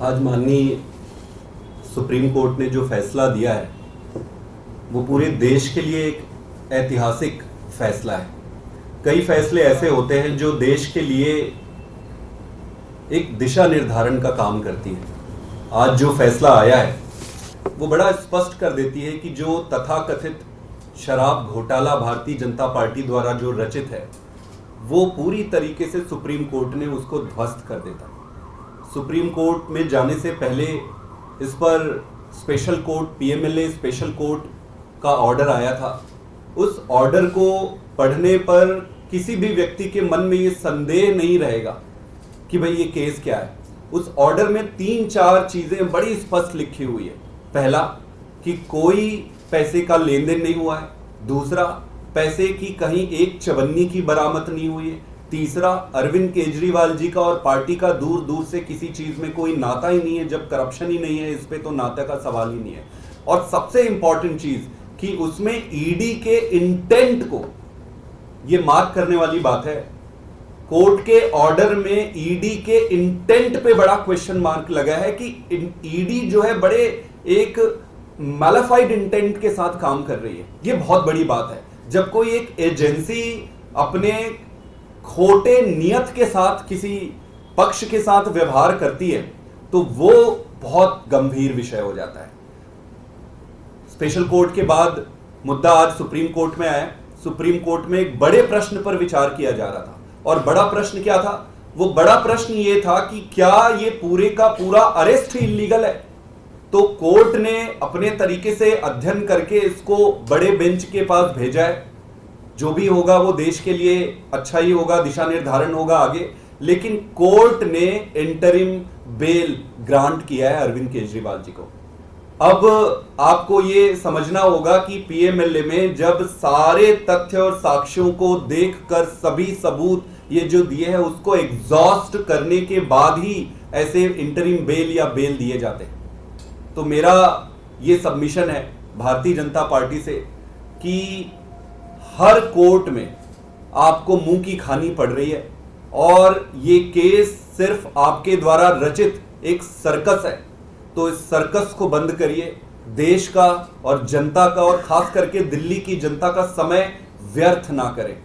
आज माननीय supreme court ने जो फैसला दिया है वो पूरे देश के लिए एक ऐतिहासिक फैसला है। कई फैसले ऐसे होते हैं जो देश के लिए एक दिशा निर्धारण का काम करती है। आज जो फैसला आया है वो बड़ा स्पष्ट कर देती है कि जो तथाकथित शराब घोटाला भारतीय जनता पार्टी द्वारा जो रचित है वो पूरी तरीके से सुप्रीम कोर्ट ने उसको ध्वस्त कर देता। सुप्रीम कोर्ट में जाने से पहले इस पर special court PMLA special court का ऑर्डर आया था। उस ऑर्डर को पढ़ने पर किसी भी व्यक्ति के मन में ये संदेह नहीं रहेगा कि भाई ये केस क्या है। उस ऑर्डर में 3-4 चीजें बड़ी स्पष्ट लिखी हुई है। पहला कि कोई पैसे का लेन देन नहीं हुआ है। दूसरा, पैसे की कहीं एक चवन्नी की बरामद नहीं हुई है। तीसरा, अरविंद केजरीवाल जी का और पार्टी का दूर दूर से किसी चीज में कोई नाता ही नहीं है। जब करप्शन ही नहीं है इस पे तो नाता का सवाल ही नहीं है। और सबसे इंपॉर्टेंट चीज कि उसमें ईडी के इंटेंट को ये मार्क करने वाली बात है। कोर्ट के ऑर्डर में ईडी के इंटेंट पे बड़ा क्वेश्चन मार्क लगा है कि ईडी जो है बड़े एक मैलिफाइड इंटेंट के साथ काम कर रही है। ये बहुत बड़ी बात है। जब कोई एक एजेंसी अपने खोटे नियत के साथ किसी पक्ष के साथ व्यवहार करती है तो वो बहुत गंभीर विषय हो जाता है। स्पेशल कोर्ट के बाद मुद्दा आज सुप्रीम कोर्ट में आया। सुप्रीम कोर्ट में एक बड़े प्रश्न पर विचार किया जा रहा था। और बड़ा प्रश्न क्या था? वो बड़ा प्रश्न ये था कि क्या ये पूरे का पूरा अरेस्ट ही इलीगल है। तो कोर्ट ने अपने तरीके से अध्ययन करके इसको बड़े बेंच के पास भेजा है। जो भी होगा वो देश के लिए अच्छा ही होगा, दिशा निर्धारण होगा आगे। लेकिन कोर्ट ने इंटरिम बेल ग्रांट किया है अरविंद केजरीवाल जी को। अब आपको ये समझना होगा कि पीएमएलए में जब सारे तथ्य और साक्ष्यों को देखकर सभी सबूत ये जो दिए हैं उसको एग्जॉस्ट करने के बाद ही ऐसे इंटरिम बेल या बेल दिए जाते हैं। तो मेरा ये सबमिशन है भारतीय जनता पार्टी से कि हर कोर्ट में आपको मुंह की खानी पड़ रही है और ये केस सिर्फ आपके द्वारा रचित एक सर्कस है। तो इस सर्कस को बंद करिए। देश का और जनता का और खास करके दिल्ली की जनता का समय व्यर्थ ना करें।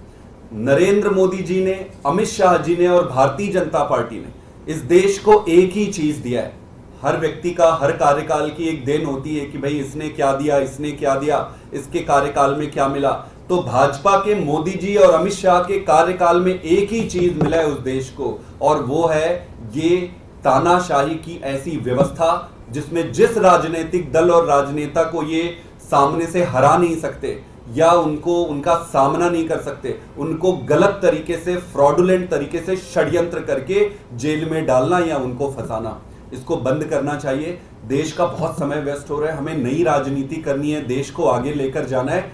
नरेंद्र मोदी जी ने, अमित शाह जी ने और भारतीय जनता पार्टी ने इस देश को एक ही चीज दिया है। हर व्यक्ति का हर कार्यकाल की एक देन होती है कि भाई इसने क्या दिया, इसने क्या दिया, इसके कार्यकाल में क्या मिला। तो भाजपा के मोदी जी और अमित शाह के कार्यकाल में एक ही चीज मिला है उस देश को, और वो है ये तानाशाही की ऐसी व्यवस्था जिसमें जिस राजनीतिक दल और राजनेता को ये सामने से हरा नहीं सकते या उनका सामना नहीं कर सकते, उनको गलत तरीके से, फ्रॉडुलेंट तरीके से षड्यंत्र करके जेल में डालना या उनको फंसाना, इसको बंद करना चाहिए। देश का बहुत समय वेस्ट हो रहा है। हमें नई राजनीति करनी है, देश को आगे लेकर जाना है।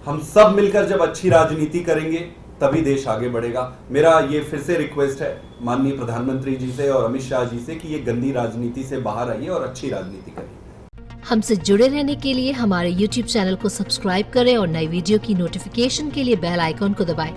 हम सब मिलकर जब अच्छी राजनीति करेंगे तभी देश आगे बढ़ेगा। मेरा ये फिर से रिक्वेस्ट है माननीय प्रधानमंत्री जी से और अमित शाह जी से कि ये गंदी राजनीति से बाहर आइए और अच्छी राजनीति करिए। हमसे जुड़े रहने के लिए हमारे YouTube चैनल को सब्सक्राइब करें और नई वीडियो की नोटिफिकेशन के लिए बेल आइकॉन को दबाएं।